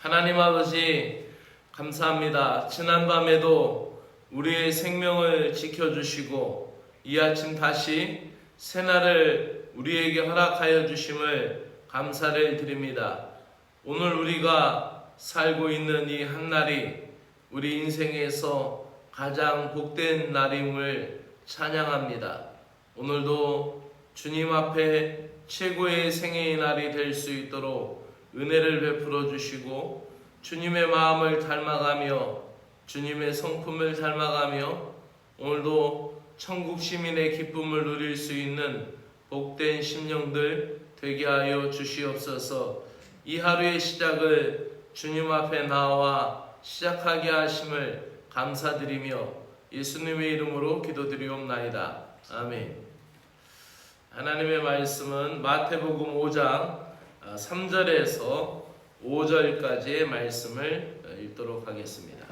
하나님 아버지 감사합니다. 지난밤에도 우리의 생명을 지켜주시고 이 아침 다시 새날을 우리에게 허락하여 주심을 감사를 드립니다. 오늘 우리가 살고 있는 이 한날이 우리 인생에서 가장 복된 날임을 찬양합니다. 오늘도 주님 앞에 최고의 생애의 날이 될 수 있도록 은혜를 베풀어 주시고 주님의 마음을 닮아가며 주님의 성품을 닮아가며 오늘도 천국 시민의 기쁨을 누릴 수 있는 복된 심령들 되게 하여 주시옵소서. 이 하루의 시작을 주님 앞에 나와 시작하게 하심을 감사드리며 예수님의 이름으로 기도드리옵나이다. 아멘. 하나님의 말씀은 마태복음 5장 3절에서 5절까지의 말씀을 읽도록 하겠습니다.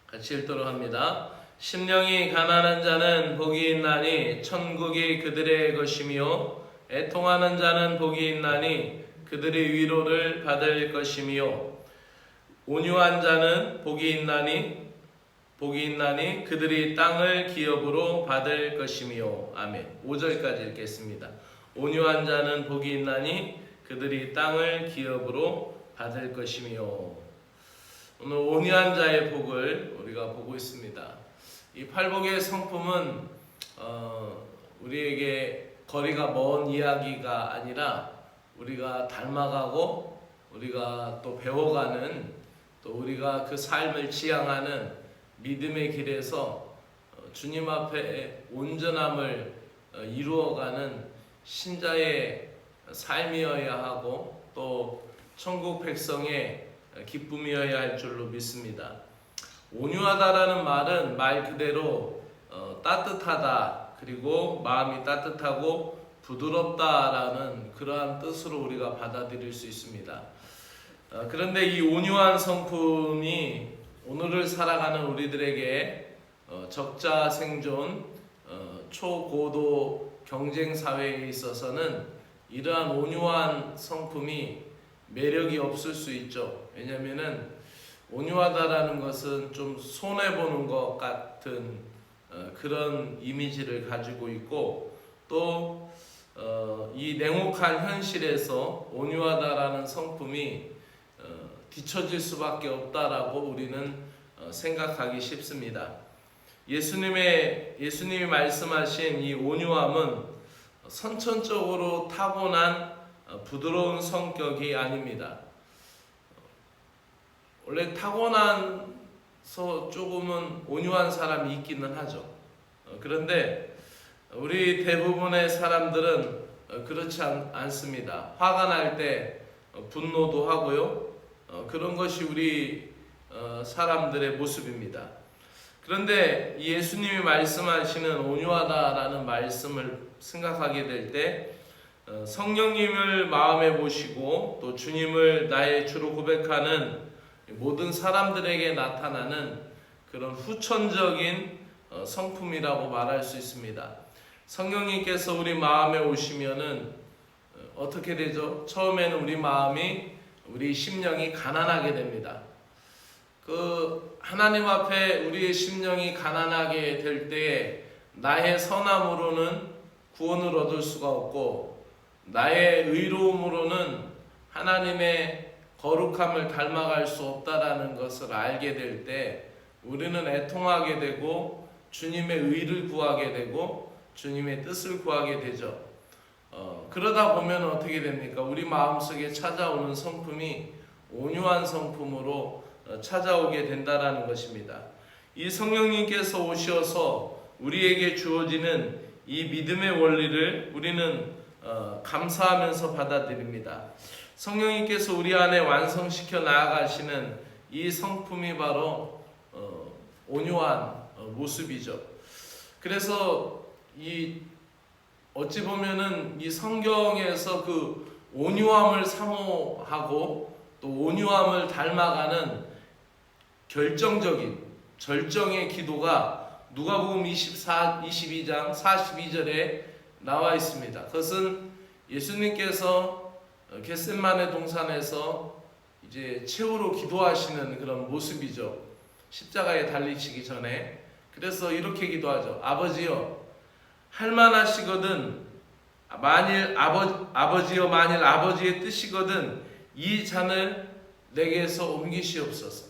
같이 읽도록 합니다. 심령이 가난한 자는 복이 있나니 천국이 그들의 것이며 애통하는 자는 복이 있나니 그들의 위로를 받을 것이며 온유한 자는 복이 있나니 그들이 땅을 기업으로 받을 것이며. 아멘. 5절까지 읽겠습니다. 온유한 자는 복이 있나니 그들이 땅을 기업으로 받을 것이며. 오늘 온유한 자의 복을 우리가 보고 있습니다. 이 팔복의 성품은 우리에게 거리가 먼 이야기가 아니라 우리가 닮아가고 우리가 또 배워가는 또 우리가 그 삶을 지향하는 믿음의 길에서 주님 앞에 온전함을 이루어가는 신자의 삶이어야 하고 또 천국 백성의 기쁨이어야 할 줄로 믿습니다. 온유하다라는 말은 말 그대로 따뜻하다, 그리고 마음이 따뜻하고 부드럽다라는 그러한 뜻으로 우리가 받아들일 수 있습니다. 그런데 이 온유한 성품이 오늘을 살아가는 우리들에게 적자 생존, 초고도 경쟁 사회에 있어서는 이러한 온유한 성품이 매력이 없을 수 있죠. 왜냐하면은 온유하다라는 것은 좀 손해보는 것 같은 그런 이미지를 가지고 있고 또 이 냉혹한 현실에서 온유하다라는 성품이 뒤처질 수밖에 없다라고 우리는 생각하기 쉽습니다. 예수님이 말씀하신 이 온유함은 선천적으로 타고난 부드러운 성격이 아닙니다. 원래 타고나서 조금은 온유한 사람이 있기는 하죠. 그런데 우리 대부분의 사람들은 그렇지 않습니다. 화가 날 때 분노도 하고요. 그런 것이 우리 사람들의 모습입니다. 그런데 예수님이 말씀하시는 온유하다라는 말씀을 생각하게 될 때 성령님을 마음에 모시고 또 주님을 나의 주로 고백하는 모든 사람들에게 나타나는 그런 후천적인 성품이라고 말할 수 있습니다. 성령님께서 우리 마음에 오시면은 어떻게 되죠? 처음에는 우리 심령이 가난하게 됩니다. 하나님 앞에 우리의 심령이 가난하게 될 때에 나의 선함으로는 구원을 얻을 수가 없고 나의 의로움으로는 하나님의 거룩함을 닮아갈 수 없다라는 것을 알게 될 때 우리는 애통하게 되고 주님의 의를 구하게 되고 주님의 뜻을 구하게 되죠. 그러다 보면 어떻게 됩니까? 우리 마음속에 찾아오는 성품이 온유한 성품으로 찾아오게 된다라는 것입니다. 이 성령님께서 오셔서 우리에게 주어지는 이 믿음의 원리를 우리는 감사하면서 받아들입니다. 성령님께서 우리 안에 완성시켜 나아가시는 이 성품이 바로 온유한 모습이죠. 그래서 어찌 보면은 이 성경에서 그 온유함을 사모하고 또 온유함을 닮아가는 결정적인 절정의 기도가 누가복음 22장 42절에 나와 있습니다. 그것은 예수님께서 겟세마네 동산에서 이제 최후로 기도하시는 그런 모습이죠. 십자가에 달리시기 전에. 그래서 이렇게 기도하죠. 아버지여, 할만하시거든 만일 아버지의 뜻이거든 이 잔을 내게서 옮기시옵소서.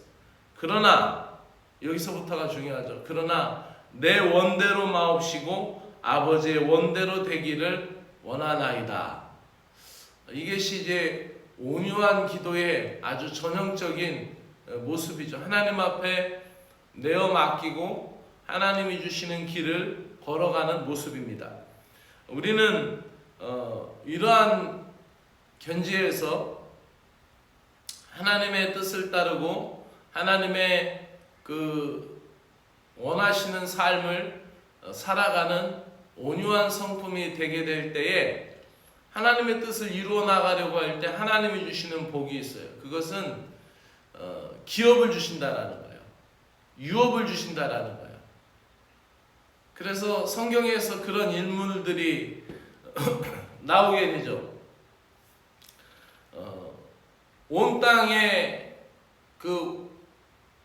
그러나 여기서부터가 중요하죠. 그러나 내 원대로 마옵시고 아버지의 원대로 되기를 원하나이다. 이것이 이제 온유한 기도의 아주 전형적인 모습이죠. 하나님 앞에 내어 맡기고 하나님이 주시는 길을 걸어가는 모습입니다. 우리는 이러한 견지에서 하나님의 뜻을 따르고 하나님의 그 원하시는 삶을 살아가는 온유한 성품이 되게 될 때에 하나님의 뜻을 이루어 나가려고 할 때 하나님이 주시는 복이 있어요. 그것은 기업을 주신다라는 거예요. 유업을 주신다라는 거예요. 그래서 성경에서 그런 인물들이 나오게 되죠. 온 땅에 그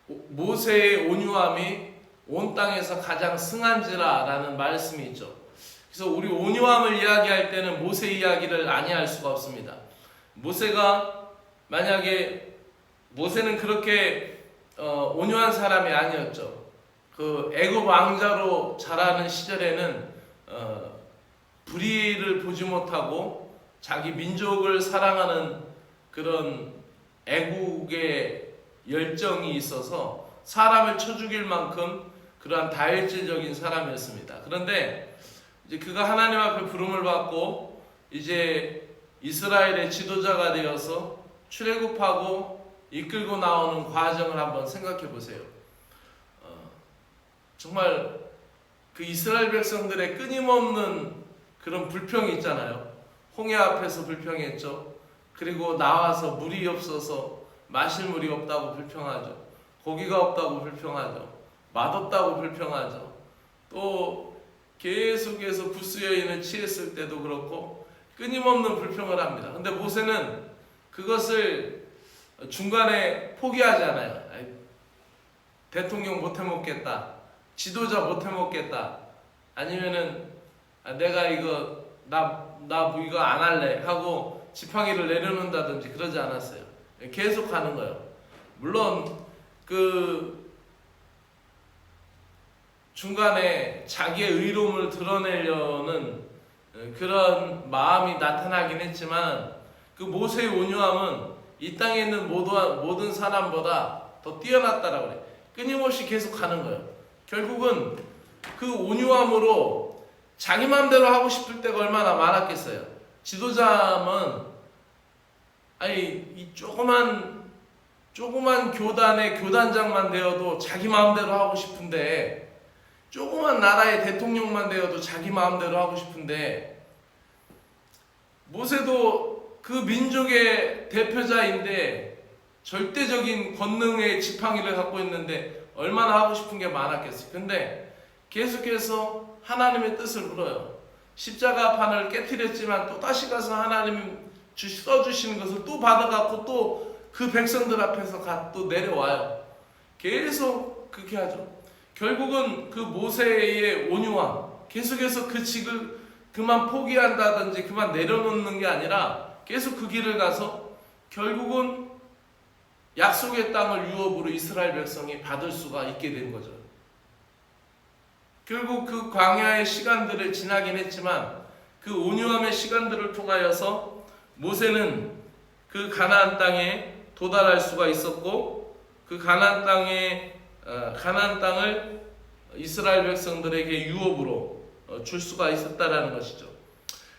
모세의 온유함이 온 땅에서 가장 승한지라라는 말씀이 있죠. 그래서 우리 온유함을 이야기할 때는 모세 이야기를 아니할 수가 없습니다. 만약에 모세는 그렇게 온유한 사람이 아니었죠. 그 애굽 왕자로 자라는 시절에는 불의를 보지 못하고 자기 민족을 사랑하는 그런 애국의 열정이 있어서 사람을 쳐 죽일 만큼 그러한 다혈질적인 사람이었습니다. 그런데 이제 그가 하나님 앞에 부름을 받고 이제 이스라엘의 지도자가 되어서 출애굽하고 이끌고 나오는 과정을 한번 생각해 보세요. 정말 그 이스라엘 백성들의 끊임없는 그런 불평이 있잖아요. 홍해 앞에서 불평했죠. 그리고 나와서 물이 없어서 마실 물이 없다고 불평하죠. 고기가 없다고 불평하죠. 맛없다고 불평하죠. 또 계속해서 부스 여인을 취했을 때도 그렇고 끊임없는 불평을 합니다. 근데 모세는 그것을 중간에 포기하지 않아요. 대통령 못 해먹겠다. 지도자 못 해먹겠다. 아니면은 내가 이거 나 이거 안 할래 하고 지팡이를 내려놓는다든지 그러지 않았어요. 계속 가는 거예요. 물론 그 중간에 자기의 의로움을 드러내려는 그런 마음이 나타나긴 했지만 그 모세의 온유함은 이 땅에 있는 모든 사람보다 더 뛰어났다라고 그래. 끊임없이 계속 가는 거예요. 결국은 그 온유함으로 자기 마음대로 하고 싶을 때가 얼마나 많았겠어요. 지도자면 이 조그만 교단의 교단장만 되어도 자기 마음대로 하고 싶은데, 조그만 나라의 대통령만 되어도 자기 마음대로 하고 싶은데, 모세도 그 민족의 대표자인데 절대적인 권능의 지팡이를 갖고 있는데 얼마나 하고 싶은 게 많았겠어요. 근데 계속해서 하나님의 뜻을 물어요. 십자가판을 깨트렸지만 또 다시 가서 하나님 써주시는 것을 또 받아갖고 또 그 백성들 앞에서 또 내려와요. 계속 그렇게 하죠. 결국은 그 모세의 온유함, 계속해서 그 직을 그만 포기한다든지 그만 내려놓는 게 아니라 계속 그 길을 가서 결국은 약속의 땅을 유업으로 이스라엘 백성이 받을 수가 있게 된 거죠. 결국 그 광야의 시간들을 지나긴 했지만 그 온유함의 시간들을 통하여서 모세는 그 가나안 땅에 도달할 수가 있었고, 그 가나안 땅을 이스라엘 백성들에게 유업으로 줄 수가 있었다라는 것이죠.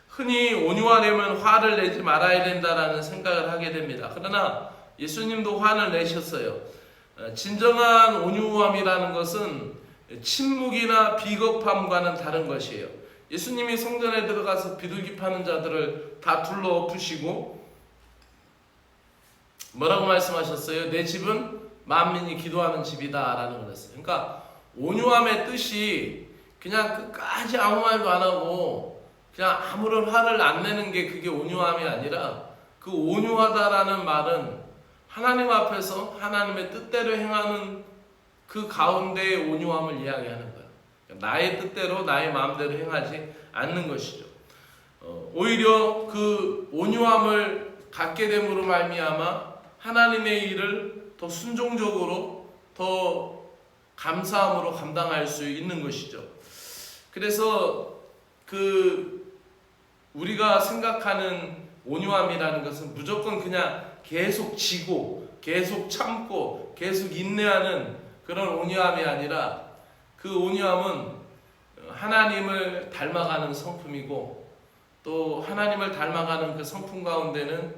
흔히 온유하려면 화를 내지 말아야 된다라는 생각을 하게 됩니다. 그러나 예수님도 화를 내셨어요. 진정한 온유함이라는 것은 침묵이나 비겁함과는 다른 것이에요. 예수님이 성전에 들어가서 비둘기 파는 자들을 다 둘러엎으시고 뭐라고 말씀하셨어요? 내 집은 만민이 기도하는 집이다 라는 거였어요. 그러니까 온유함의 뜻이 그냥 끝까지 아무 말도 안 하고 그냥 아무런 화를 안 내는 게 그게 온유함이 아니라, 그 온유하다라는 말은 하나님 앞에서 하나님의 뜻대로 행하는 그 가운데의 온유함을 이야기하는 거예요. 나의 뜻대로 나의 마음대로 행하지 않는 것이죠. 오히려 그 온유함을 갖게 됨으로 말미암아 하나님의 일을 더 순종적으로, 더 감사함으로 감당할 수 있는 것이죠. 그래서 우리가 생각하는 온유함이라는 것은 무조건 그냥 계속 지고 계속 참고 계속 인내하는 그런 온유함이 아니라, 그 온유함은 하나님을 닮아가는 성품이고, 또 하나님을 닮아가는 그 성품 가운데는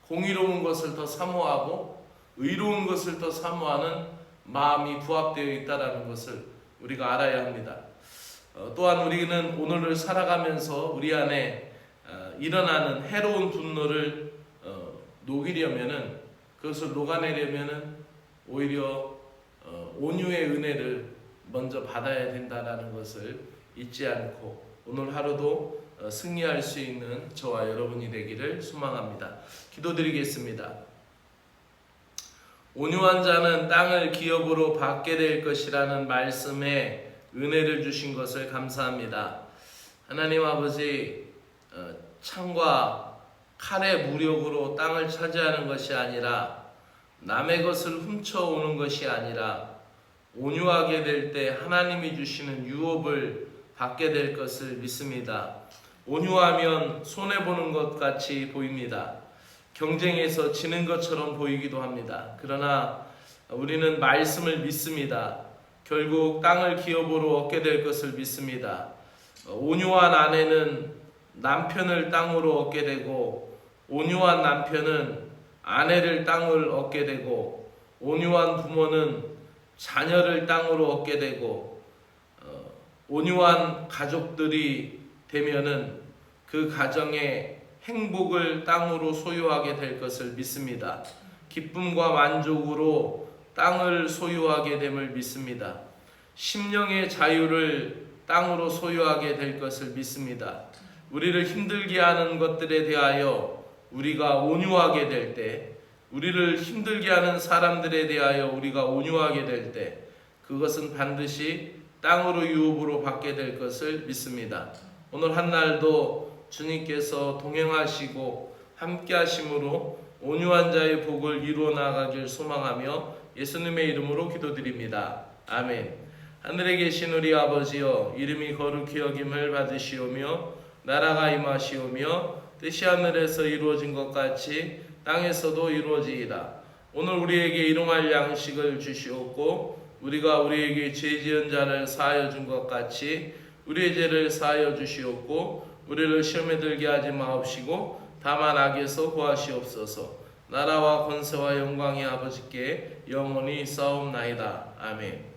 공의로운 것을 더 사모하고 의로운 것을 더 사모하는 마음이 부합되어 있다는 것을 우리가 알아야 합니다. 또한 우리는 오늘을 살아가면서 우리 안에 일어나는 해로운 분노를 녹이려면은, 그것을 녹아내려면은 오히려 온유의 은혜를 먼저 받아야 된다는 것을 잊지 않고 오늘 하루도 승리할 수 있는 저와 여러분이 되기를 소망합니다. 기도드리겠습니다. 온유한 자는 땅을 기업으로 받게 될 것이라는 말씀에 은혜를 주신 것을 감사합니다. 하나님 아버지, 창과 칼의 무력으로 땅을 차지하는 것이 아니라, 남의 것을 훔쳐오는 것이 아니라, 온유하게 될 때 하나님이 주시는 유업을 받게 될 것을 믿습니다. 온유하면 손해보는 것 같이 보입니다. 경쟁에서 지는 것처럼 보이기도 합니다. 그러나 우리는 말씀을 믿습니다. 결국 땅을 기업으로 얻게 될 것을 믿습니다. 온유한 아내는 남편을 땅으로 얻게 되고, 온유한 남편은 아내를 땅을 얻게 되고, 온유한 부모는 자녀를 땅으로 얻게 되고, 온유한 가족들이 되면은 그 가정의 행복을 땅으로 소유하게 될 것을 믿습니다. 기쁨과 만족으로 땅을 소유하게 됨을 믿습니다. 심령의 자유를 땅으로 소유하게 될 것을 믿습니다. 우리를 힘들게 하는 것들에 대하여 우리가 온유하게 될 때, 우리를 힘들게 하는 사람들에 대하여 우리가 온유하게 될 때, 그것은 반드시 땅으로 유업으로 받게 될 것을 믿습니다. 오늘 한 날도 주님께서 동행하시고 함께 하심으로 온유한 자의 복을 이루어 나가길 소망하며 예수님의 이름으로 기도드립니다. 아멘. 하늘에 계신 우리 아버지여, 이름이 거룩히 여김을 받으시오며 나라가 임하시오며 뜻이 하늘에서 이루어진 것 같이 땅에서도 이루어지이다. 오늘 우리에게 일용할 양식을 주시옵고, 우리가 우리에게 죄 지은 자를 사하여 준 것 같이 우리의 죄를 사하여 주시옵고, 우리를 시험에 들게 하지 마옵시고 다만 악에서 구하시옵소서. 나라와 권세와 영광이 아버지께 영원히 싸움나이다. 아멘.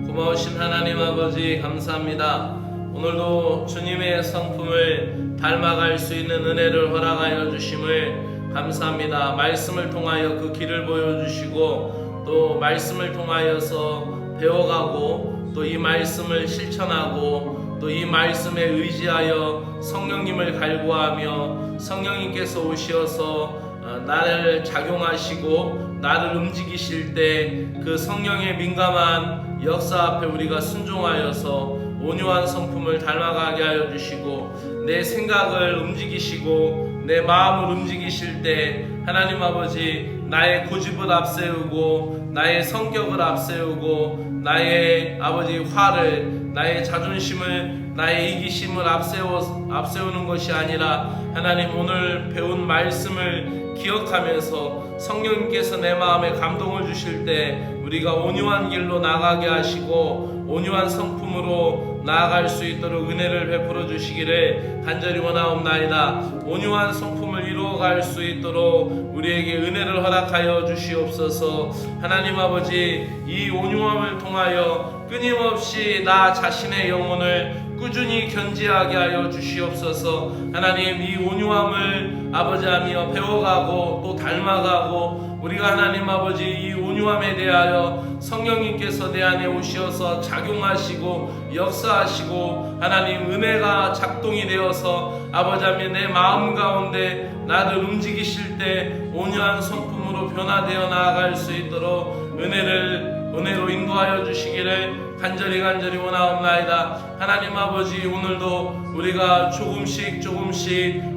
고마우신 하나님 아버지, 감사합니다. 오늘도 주님의 성품을 닮아갈 수 있는 은혜를 허락하여 주심을 감사합니다. 말씀을 통하여 그 길을 보여주시고, 또 말씀을 통하여서 배워가고, 또 이 말씀을 실천하고, 또 이 말씀에 의지하여 성령님을 갈구하며 성령님께서 오시어서 나를 작용하시고 나를 움직이실 때 그 성령의 민감한 역사 앞에 우리가 순종하여서 온유한 성품을 닮아가게 하여 주시고, 내 생각을 움직이시고 내 마음을 움직이실 때 하나님 아버지, 나의 고집을 앞세우고 나의 성격을 앞세우고 나의 아버지 화를, 나의 자존심을, 나의 이기심을 앞세우는 것이 아니라, 하나님 오늘 배운 말씀을 기억하면서 성령님께서 내 마음에 감동을 주실 때 우리가 온유한 길로 나가게 하시고 온유한 성품으로 나아갈 수 있도록 은혜를 베풀어 주시기를 간절히 원하옵나이다. 온유한 성품을 이루어갈 수 있도록 우리에게 은혜를 허락하여 주시옵소서. 하나님 아버지, 이 온유함을 통하여 끊임없이 나 자신의 영혼을 꾸준히 견지하게 하여 주시옵소서. 하나님, 이 온유함을 아버지하며 배워가고 또 닮아가고 우리가 하나님 아버지 이 온유함에 대하여 성령님께서 내 안에 오시어서 작용하시고 역사하시고 하나님 은혜가 작동이 되어서 아버지하며 내 마음 가운데 나를 움직이실 때 온유한 성품으로 변화되어 나아갈 수 있도록 은혜로 인도하여 주시기를 간절히 원하옵나이다. 하나님 아버지, 오늘도 우리가 조금씩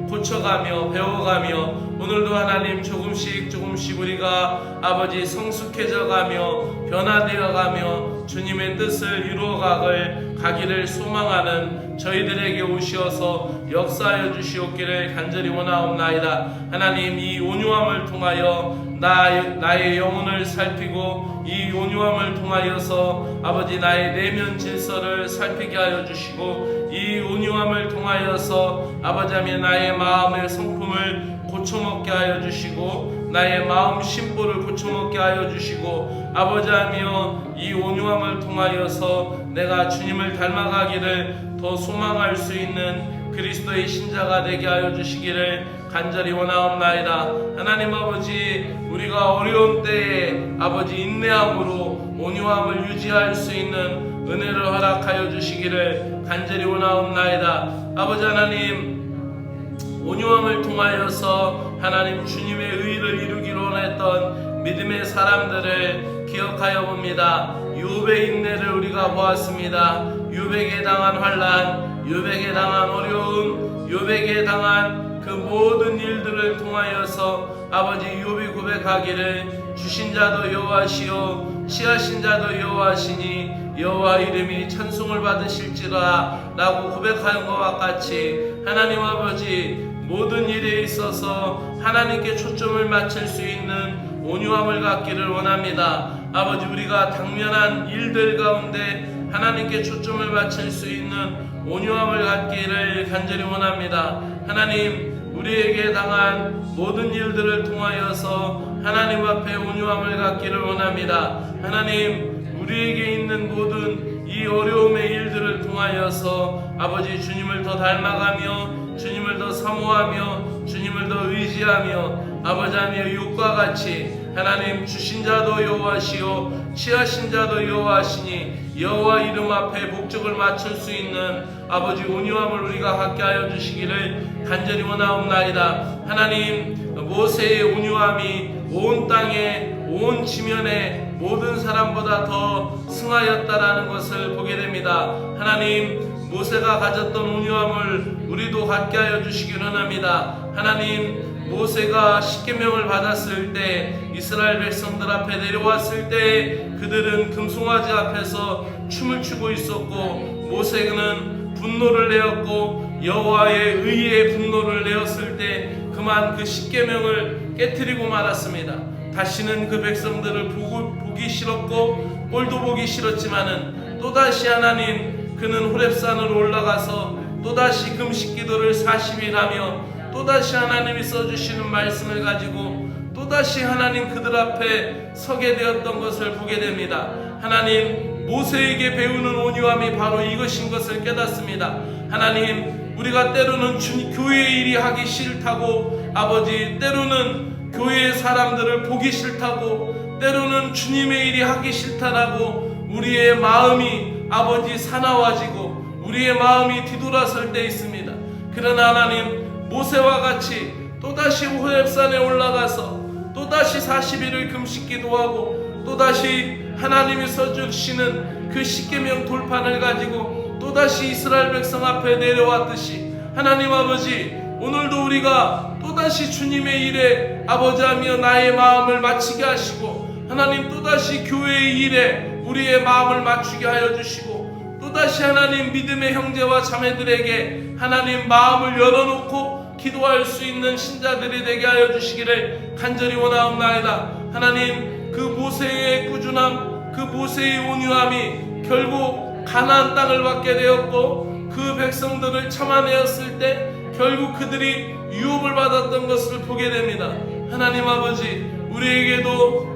고쳐가며 배워가며 오늘도 하나님 조금씩 우리가 아버지 성숙해져가며 변화되어가며 주님의 뜻을 이루어가기를 소망하는 저희들에게 오시어서 역사하여 주시옵기를 간절히 원하옵나이다. 하나님, 이 온유함을 통하여 나의 영혼을 살피고 이 온유함을 통하여서 아버지 나의 내면 질서를 살피게 하여 주시고 이 온유함을 통하여서 아버지하며 나의 마음의 성품을 고쳐먹게 하여 주시고 나의 마음 심보를 고쳐먹게 하여 주시고 아버지하며 이 온유함을 통하여서 내가 주님을 닮아가기를 더 소망할 수 있는 그리스도의 신자가 되게 하여 주시기를 간절히 원하옵나이다. 하나님 아버지, 우리가 어려운 때에 아버지 인내함으로 온유함을 유지할 수 있는 은혜를 허락하여 주시기를 간절히 원하옵나이다. 아버지 하나님, 온유함을 통하여서 하나님 주님의 의를 이루기로 원했던 믿음의 사람들을 기억하여 봅니다. 욥의 인내를 우리가 보았습니다. 욥에게 당한 환난, 욥에게 당한 어려움, 욥에게 당한 그 모든 일들을 통하여서 아버지 욥이 고백하기를 주신 자도 여호와시요 취하신 자도 여호와시니 여호와 이름이 찬송을 받으실지라 라고 고백하는 것과 같이 하나님 아버지 모든 일에 있어서 하나님께 초점을 맞출 수 있는 온유함을 갖기를 원합니다. 아버지, 우리가 당면한 일들 가운데 하나님께 초점을 맞출 수 있는 온유함을 갖기를 간절히 원합니다. 하나님, 우리에게 당한 모든 일들을 통하여서 하나님 앞에 온유함을 갖기를 원합니다. 하나님, 우리에게 있는 모든 이 어려움의 일들을 통하여서 아버지 주님을 더 닮아가며 주님을 더 사모하며 주님을 더 의지하며 아버지하며 욥과 같이 하나님 주신 자도 여호와시요 취하신 자도 여호와시니 여호와 이름 앞에 목적을 맞출 수 있는 아버지 온유함을 우리가 갖게 하여 주시기를 간절히 원하옵나이다. 하나님, 모세의 온유함이 온 땅에 온 지면에 모든 사람보다 더 승하였다라는 것을 보게 됩니다. 하나님, 모세가 가졌던 온유함을 우리도 갖게 하여 주시기를 원합니다. 하나님, 모세가 십계명을 받았을 때 이스라엘 백성들 앞에 내려왔을 때 그들은 금송아지 앞에서 춤을 추고 있었고 모세는 분노를 내었고 여호와의 의의 분노를 내었을 때 그만 그 십계명을 깨뜨리고 말았습니다. 다시는 그 백성들을 보기 싫었고 꼴도 보기 싫었지만은 또다시 하나님, 그는 호렙산으로 올라가서 또다시 금식기도를 40일 하며 또다시 하나님이 써주시는 말씀을 가지고 또다시 하나님 그들 앞에 서게 되었던 것을 보게 됩니다. 하나님, 모세에게 배우는 온유함이 바로 이것인 것을 깨닫습니다. 하나님, 우리가 때로는 교회의 일이 하기 싫다고 아버지, 때로는 교회의 사람들을 보기 싫다고, 때로는 주님의 일이 하기 싫다라고 우리의 마음이 아버지 사나워지고 우리의 마음이 뒤돌아설 때 있습니다. 그러나 하나님, 모세와 같이 또다시 호렙산에 올라가서 또다시 40일을 금식기도하고 또다시 하나님이 써주시는 그 십계명 돌판을 가지고 또다시 이스라엘 백성 앞에 내려왔듯이 하나님 아버지, 오늘도 우리가 또다시 주님의 일에 아버지하며 나의 마음을 맞추게 하시고 하나님 또다시 교회의 일에 우리의 마음을 맞추게 하여 주시고 또다시 하나님 믿음의 형제와 자매들에게 하나님 마음을 열어놓고 기도할 수 있는 신자들이 되게 하여 주시기를 간절히 원하옵나이다. 하나님, 그 모세의 꾸준함, 그 모세의 온유함이 결국 가나안 땅을 받게 되었고, 그 백성들을 참아내었을 때 결국 그들이 유업을 받았던 것을 보게 됩니다. 하나님 아버지, 우리에게도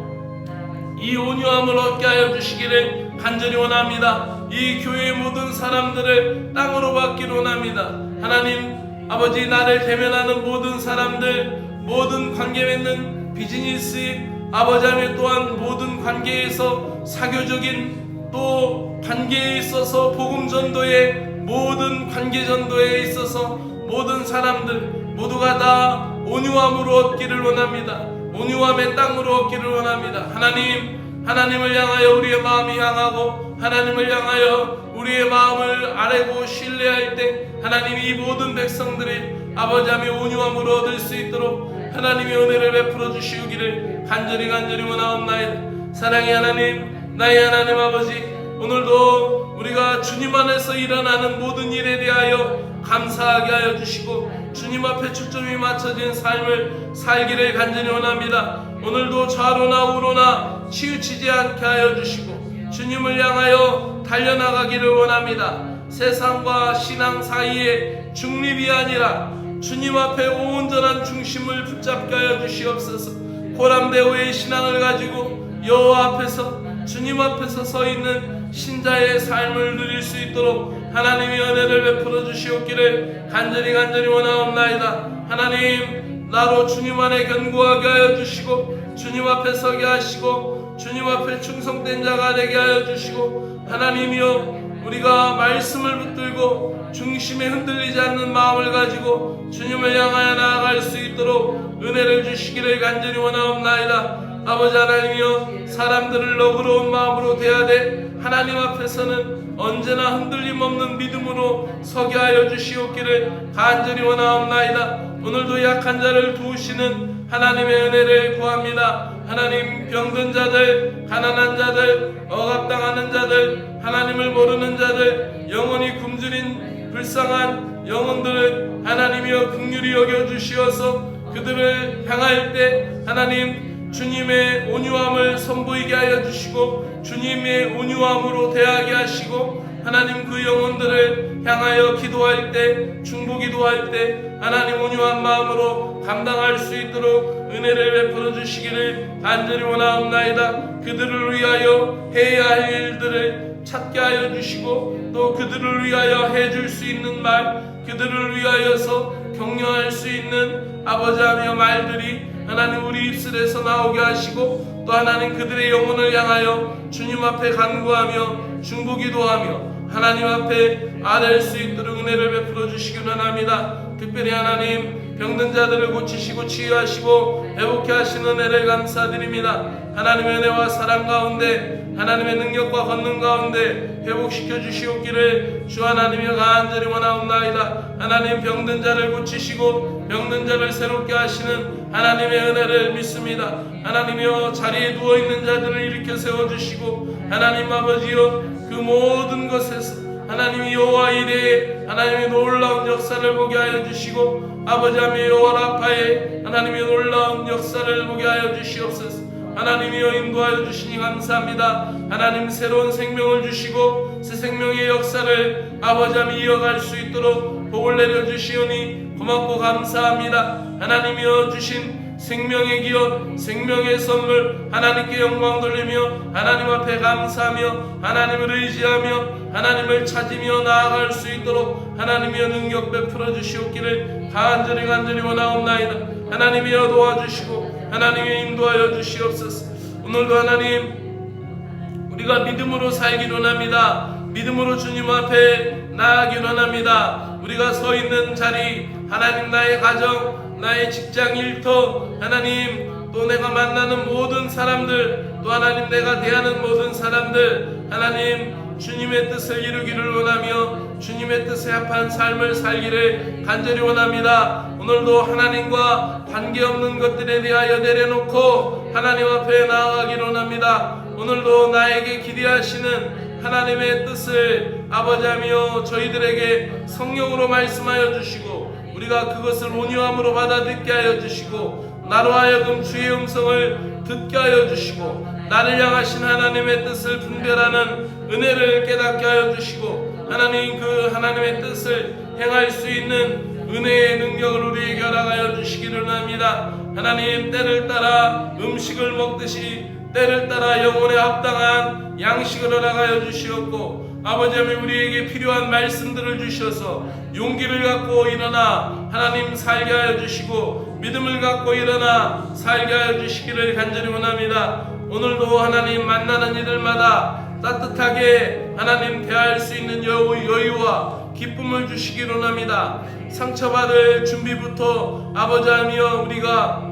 이 온유함을 얻게 하여 주시기를 간절히 원합니다. 이 교회의 모든 사람들을 땅으로 받기를 원합니다. 하나님 아버지, 나를 대면하는 모든 사람들, 모든 관계 맺는 비즈니스, 아버지 하나님 또한 모든 관계에서 사교적인 또 관계에 있어서 복음 전도의 모든 관계 전도에 있어서 모든 사람들 모두가 다 온유함으로 얻기를 원합니다. 온유함의 땅으로 얻기를 원합니다. 하나님을 향하여 우리의 마음이 향하고 하나님을 향하여 우리의 마음을 아뢰고 신뢰할 때 하나님이 이 모든 백성들이 아버지 하나님의 온유함으로 얻을 수 있도록 하나님의 은혜를 베풀어 주시기를 간절히 원하옵나이다. 사랑의 하나님, 나의 하나님 아버지, 오늘도 우리가 주님 안에서 일어나는 모든 일에 대하여 감사하게 하여 주시고 주님 앞에 초점이 맞춰진 삶을 살기를 간절히 원합니다. 오늘도 좌로나 우로나 치우치지 않게 하여 주시고 주님을 향하여 달려나가기를 원합니다. 세상과 신앙 사이에 중립이 아니라 주님 앞에 온전한 중심을 붙잡게 하여 주시옵소서. 고람대오의 신앙을 가지고 여호와 앞에서 주님 앞에서 서 있는 신자의 삶을 누릴 수 있도록 하나님의 은혜를 베풀어 주시옵기를 간절히 원하옵나이다. 하나님, 나로 주님 안에 견고하게 하여 주시고 주님 앞에 서게 하시고 주님 앞에 충성된 자가 되게 하여 주시고, 하나님이여, 우리가 말씀을 붙들고 중심에 흔들리지 않는 마음을 가지고 주님을 향하여 나아갈 수 있도록 은혜를 주시기를 간절히 원하옵나이다. 아버지 하나님이여, 사람들을 너그러운 마음으로 대하되 하나님 앞에서는 언제나 흔들림 없는 믿음으로 서게 하여 주시옵기를 간절히 원하옵나이다. 오늘도 약한 자를 도우시는 하나님의 은혜를 구합니다. 하나님, 병든 자들, 가난한 자들, 억압당하는 자들, 하나님을 모르는 자들, 영혼이 굶주린 불쌍한 영혼들을 하나님이여 긍휼히 여겨주시어서 그들을 향할 때 하나님 주님의 온유함을 선보이게 하여 주시고 주님의 온유함으로 대하게 하시고, 하나님 그 영혼들을 향하여 기도할 때, 중보기도할 때 하나님 온유한 마음으로 감당할 수 있도록 은혜를 베풀어 주시기를 간절히 원하옵나이다. 그들을 위하여 해야 할 일들을 찾게 하여 주시고 또 그들을 위하여 해줄 수 있는 말, 그들을 위하여서 격려할 수 있는 아버지 하며 말들이 하나님 우리 입술에서 나오게 하시고, 또 하나님 그들의 영혼을 향하여 주님 앞에 간구하며 중보기도하며 하나님 앞에 아뢰 수 있도록 은혜를 베풀어 주시기 원합니다. 특별히 하나님, 병든 자들을 고치시고 치유하시고 회복케 하시는 은혜를 감사드립니다. 하나님의 은혜와 사랑 가운데, 하나님의 능력과 권능 가운데 회복시켜 주시옵기를 주 하나님의 간절히 원하옵나이다. 하나님, 병든 자를 고치시고 병든 자를 새롭게 하시는 하나님의 은혜를 믿습니다. 하나님이여, 자리에 누워있는 자들을 일으켜 세워주시고 하나님 아버지여, 그 모든 것에서 하나님이 여호와 이레에 하나님의 놀라운 역사를 보게 하여 주시고, 아버지 하나님 여호와 라파에 하나님의 놀라운 역사를 보게 하여 주시옵소서. 하나님이여, 인도하여 주시니 감사합니다. 하나님, 새로운 생명을 주시고 새 생명의 역사를 아버지 하나님 이어갈 수 있도록 복을 내려주시오니 고맙고 감사합니다. 하나님이여, 주신 생명의 기업, 생명의 선물 하나님께 영광 돌리며 하나님 앞에 감사하며 하나님을 의지하며 하나님을 찾으며 나아갈 수 있도록 하나님이여 능력 베풀어 주시옵기를 간절히 원하옵나이다. 하나님이여, 도와주시고 하나님의 인도하여 주시옵소서. 오늘도 하나님, 우리가 믿음으로 살기를 원합니다. 믿음으로 주님 앞에 나아가기를 원합니다. 우리가 서 있는 자리, 하나님, 나의 가정, 나의 직장 일터, 하나님, 또 내가 만나는 모든 사람들, 또 하나님 내가 대하는 모든 사람들, 하나님 주님의 뜻을 이루기를 원하며 주님의 뜻에 합한 삶을 살기를 간절히 원합니다. 오늘도 하나님과 관계없는 것들에 대하여 내려놓고 하나님 앞에 나아가기를 원합니다. 오늘도 나에게 기대하시는 하나님의 뜻을 아버지 하며 저희들에게 성령으로 말씀하여 주시고 우리가 그것을 온유함으로 받아듣게 하여 주시고 나로 하여금 주의 음성을 듣게 하여 주시고 나를 향하신 하나님의 뜻을 분별하는 은혜를 깨닫게 하여 주시고 하나님 그 하나님의 뜻을 행할 수 있는 은혜의 능력을 우리에게 허락하여 주시기를 합니다. 하나님 때를 따라 음식을 먹듯이 때를 따라 영혼에 합당한 양식을 허락하여 주시었고 아버지 하나님 우리에게 필요한 말씀들을 주셔서 용기를 갖고 일어나 하나님 살게 하여 주시고 믿음을 갖고 일어나 살게 하여 주시기를 간절히 원합니다. 오늘도 하나님 만나는 이들마다 따뜻하게 하나님 대할 수 있는 여유와 기쁨을 주시기를 원합니다. 상처받을 준비부터 아버지 하며 우리가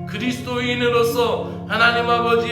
그리스도인으로서 하나님 아버지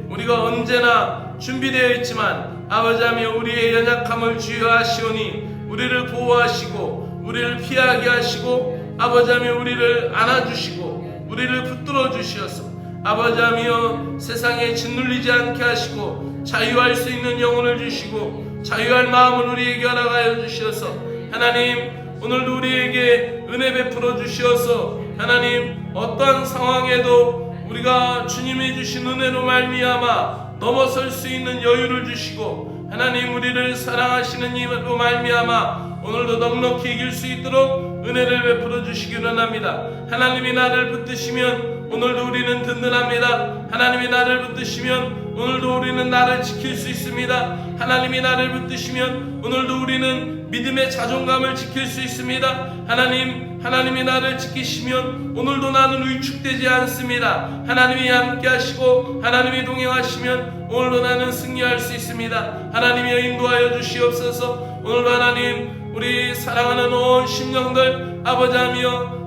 우리가 언제나 준비되어 있지만 아버지 하며 우리의 연약함을 주의하시오니 우리를 보호하시고 우리를 피하게 하시고 아버지 하며 우리를 안아주시고 우리를 붙들어 주시어서 아버지 하며 세상에 짓눌리지 않게 하시고 자유할 수 있는 영혼을 주시고 자유할 마음을 우리에게 허락하여 주시어서 하나님 오늘도 우리에게 은혜 베풀어 주시어서 하나님 어떠한 상황에도 우리가 주님이 주신 은혜로 말미암아 넘어설 수 있는 여유를 주시고 하나님 우리를 사랑하시는 이로 말미암아 오늘도 넉넉히 이길 수 있도록 은혜를 베풀어 주시기를 원합니다. 하나님이 나를 붙드시면 오늘도 우리는 든든합니다. 하나님이 나를 붙드시면 오늘도 우리는 나를 지킬 수 있습니다. 하나님이 나를 붙드시면 오늘도 우리는 믿음의 자존감을 지킬 수 있습니다. 하나님이 나를 지키시면 오늘도 나는 위축되지 않습니다. 하나님이 함께 하시고 하나님이 동행하시면 오늘도 나는 승리할 수 있습니다. 하나님이 인도하여 주시옵소서. 오늘도 하나님 우리 사랑하는 온 심령들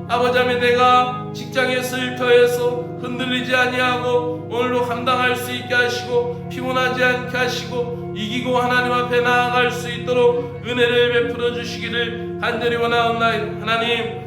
아버지하며 내가 직장에서 일터에서 흔들리지 아니하고 오늘도 감당할 수 있게 하시고 피곤하지 않게 하시고 이기고 하나님 앞에 나아갈 수 있도록 은혜를 베풀어 주시기를 간절히 원하옵나이다. 하나님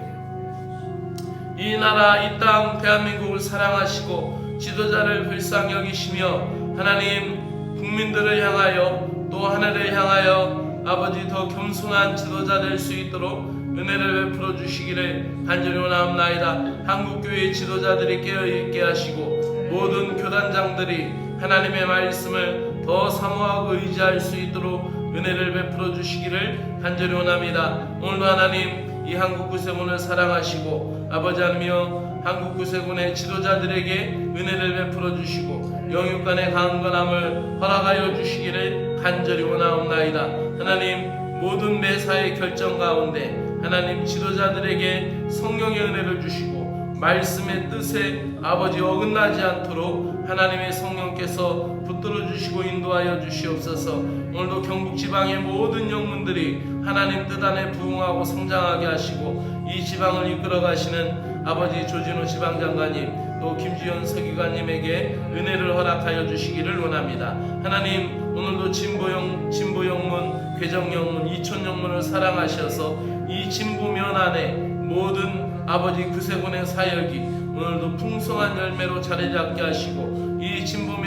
이 나라 이 땅 대한민국을 사랑하시고 지도자를 불쌍히 여기시며 하나님 국민들을 향하여 또 하나님을 향하여 아버지 더 겸손한 지도자 될 수 있도록 은혜를 베풀어 주시기를 간절히 원하옵나이다. 한국교회의 지도자들이 깨어있게 하시고 모든 교단장들이 하나님의 말씀을 더 사모하고 의지할 수 있도록 은혜를 베풀어 주시기를 간절히 원합니다. 오늘도 하나님 이 한국구세군을 사랑하시고 아버지 하나며 한국구세군의 지도자들에게 은혜를 베풀어 주시고 영육간의 강건함을 허락하여 주시기를 간절히 원하옵나이다. 하나님 모든 매사의 결정 가운데 하나님 지도자들에게 성령의 은혜를 주시고 말씀의 뜻에 아버지 어긋나지 않도록 하나님의 성령께서 붙들어 주시고 인도하여 주시옵소서. 오늘도 경북지방의 모든 영문들이 하나님 뜻 안에 부응하고 성장하게 하시고 이 지방을 이끌어 가시는 아버지 조진호 지방장관님 또 김지현 서기관님에게 은혜를 허락하여 주시기를 원합니다. 하나님 오늘도 진보영문, 괴정영문, 이촌영문을 사랑하셔서 이 진보면 안에 모든 아버지 구세군의 사역이 오늘도 풍성한 열매로 자리 잡게 하시고 이 진보면